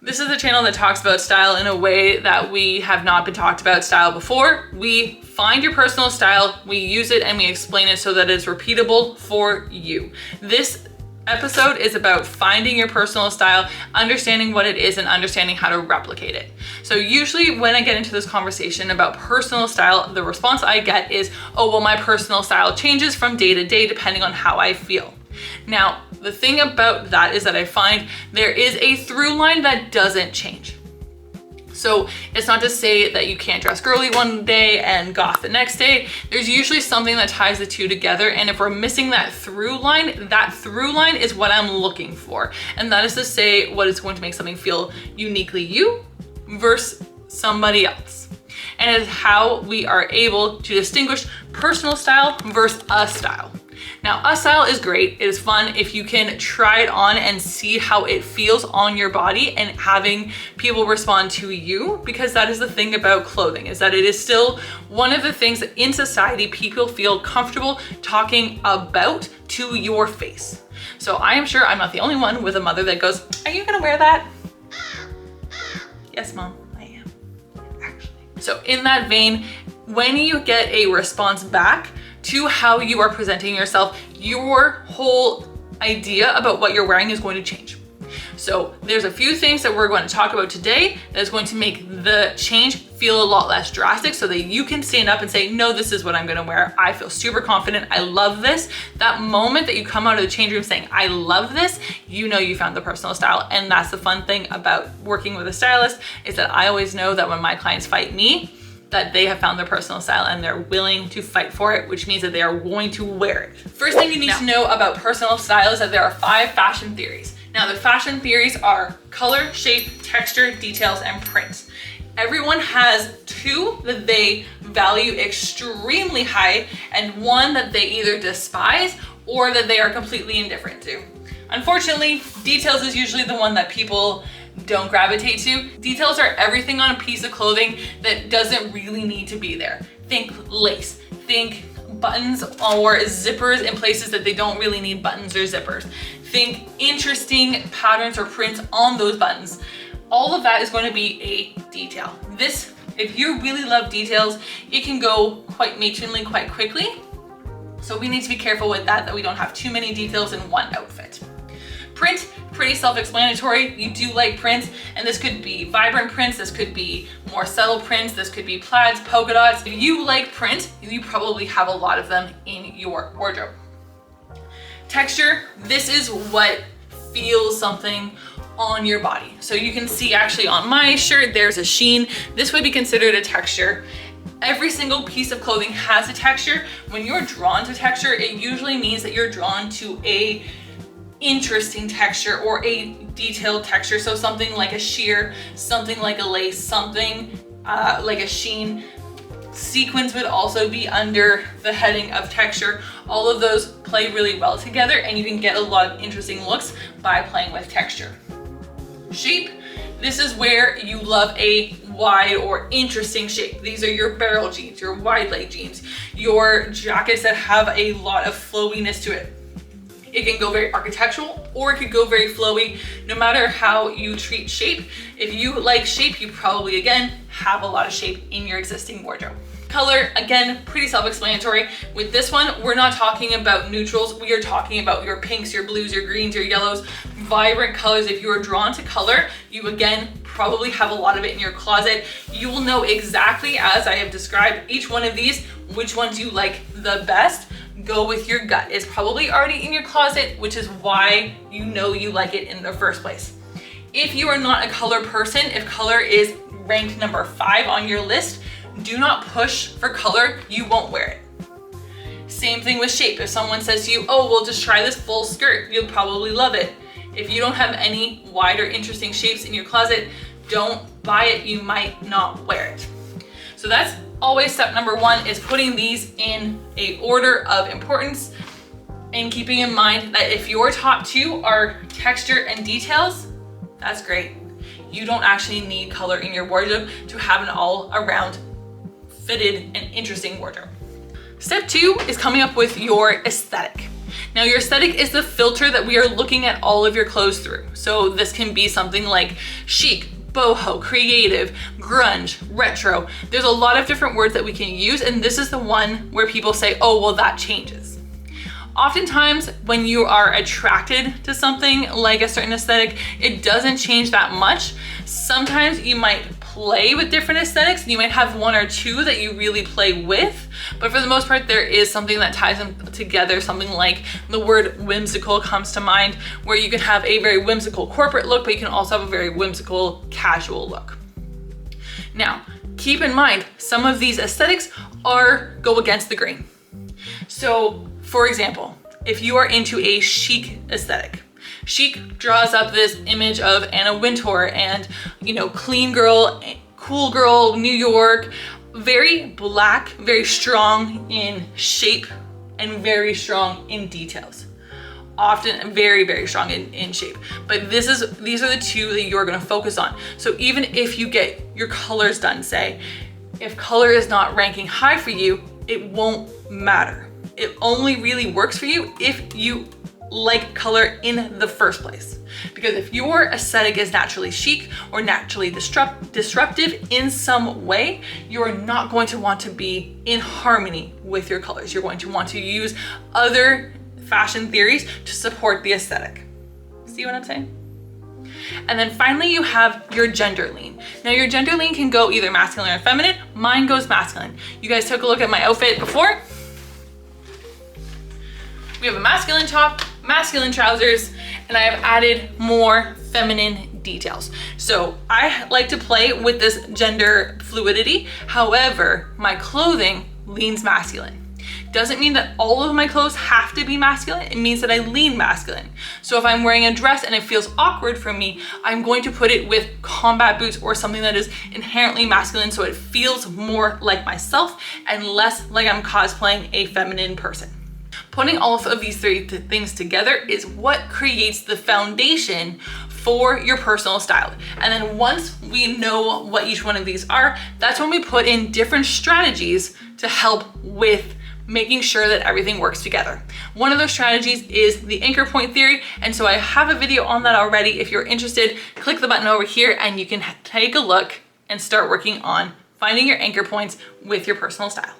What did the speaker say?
This is a channel that talks about style in a way that we have not been talked about style before. We find your personal style, we use it, and we explain it so that it's repeatable for you. This episode is about finding your personal style, understanding what it is, and understanding how to replicate it. So usually when I get into this conversation about personal style, the response I get is, oh, well, my personal style changes from day to day depending on how I feel. Now, the thing about that is that I find there is a through line that doesn't change. So it's not to say that you can't dress girly one day and goth the next day. There's usually something that ties the two together. And if we're missing that through line is what I'm looking for. And that is to say what is going to make something feel uniquely you versus somebody else. And it's how we are able to distinguish personal style versus a style. Now, a style is great. It is fun if you can try it on and see how it feels on your body and having people respond to you, because that is the thing about clothing, is that it is still one of the things that in society people feel comfortable talking about to your face. So I am sure I'm not the only one with a mother that goes, are you gonna wear that? Yes, Mom, I am, actually. So in that vein, when you get a response back to how you are presenting yourself, your whole idea about what you're wearing is going to change. So there's a few things that we're going to talk about today that is going to make the change feel a lot less drastic so that you can stand up and say, no, this is what I'm gonna wear. I feel super confident. I love this. That moment that you come out of the change room saying, I love this, you know you found the personal style. And that's the fun thing about working with a stylist, is that I always know that when my clients fight me, that they have found their personal style and they're willing to fight for it, which means that they are going to wear it. First thing you need to know about personal style is that there are 5 fashion theories. Now, the fashion theories are color, shape, texture, details, and print. Everyone has 2 that they value extremely high and 1 that they either despise or that they are completely indifferent to. Unfortunately, details is usually the one that people don't gravitate to. Details are everything on a piece of clothing that doesn't really need to be there. Think lace, think buttons or zippers in places that they don't really need buttons or zippers. Think interesting patterns or prints on those buttons. All of that is going to be a detail. This, if you really love details, it can go quite matronly quite quickly. So we need to be careful with that we don't have too many details in one outfit. Print, pretty self-explanatory. You do like prints, and this could be vibrant prints, this could be more subtle prints, this could be plaids, polka dots. If you like print, you probably have a lot of them in your wardrobe. Texture, this is what feels something on your body. So you can see actually on my shirt, there's a sheen. This would be considered a texture. Every single piece of clothing has a texture. When you're drawn to texture, it usually means that you're drawn to a interesting texture or a detailed texture. So something like a sheer, something like a lace, something like a sheen. Sequins would also be under the heading of texture. All of those play really well together, and you can get a lot of interesting looks by playing with texture. Shape, this is where you love a wide or interesting shape. These are your barrel jeans, your wide leg jeans, your jackets that have a lot of flowiness to it. It can go very architectural or it could go very flowy. No matter how you treat shape, if you like shape, you probably, again, have a lot of shape in your existing wardrobe. Color, again, pretty self-explanatory. With this one, we're not talking about neutrals. We are talking about your pinks, your blues, your greens, your yellows, vibrant colors. If you are drawn to color, you again probably have a lot of it in your closet. You will know exactly, as I have described each one of these, which ones you like the best. Go with your gut. It's probably already in your closet, which is why you know you like it in the first place. If you are not a color person, if color is ranked number 5 on your list, do not push for color, you won't wear it. Same thing with shape. If someone says to you, oh, well, just try this full skirt, you'll probably love it. If you don't have any wide or interesting shapes in your closet, don't buy it, you might not wear it. So that's always step number 1, is putting these in a order of importance and keeping in mind that if your top 2 are texture and details, that's great. You don't actually need color in your wardrobe to have an all-around fitted and interesting wardrobe. Step 2 is coming up with your aesthetic. Now your aesthetic is the filter that we are looking at all of your clothes through. So this can be something like chic, boho, creative, grunge, retro. There's a lot of different words that we can use, and this is the one where people say, oh, well, that changes. Oftentimes when you are attracted to something like a certain aesthetic, it doesn't change that much. Sometimes you might play with different aesthetics, and you might have one or two that you really play with, but for the most part there is something that ties them together. Something like the word whimsical comes to mind, where you can have a very whimsical corporate look, but you can also have a very whimsical casual look. Now keep in mind, some of these aesthetics go against the grain. So for example, if you are into a chic aesthetic, chic draws up this image of Anna Wintour and, you know, clean girl, cool girl, New York, very black, very strong in shape and very strong in details. Often very, very strong in shape. But these are the two that you're gonna focus on. So even if you get your colors done, say, if color is not ranking high for you, it won't matter. It only really works for you if you like color in the first place. Because if your aesthetic is naturally chic or naturally disruptive in some way, you're not going to want to be in harmony with your colors. You're going to want to use other fashion theories to support the aesthetic. See what I'm saying? And then finally you have your gender lean. Now your gender lean can go either masculine or feminine. Mine goes masculine. You guys took a look at my outfit before. We have a masculine top, masculine trousers, and I have added more feminine details. So I like to play with this gender fluidity. However, my clothing leans masculine. Doesn't mean that all of my clothes have to be masculine. It means that I lean masculine. So if I'm wearing a dress and it feels awkward for me, I'm going to put it with combat boots or something that is inherently masculine, so it feels more like myself and less like I'm cosplaying a feminine person. Putting all of these three things together is what creates the foundation for your personal style. And then once we know what each one of these are, that's when we put in different strategies to help with making sure that everything works together. One of those strategies is the anchor point theory. And so I have a video on that already. If you're interested, click the button over here and you can take a look and start working on finding your anchor points with your personal style.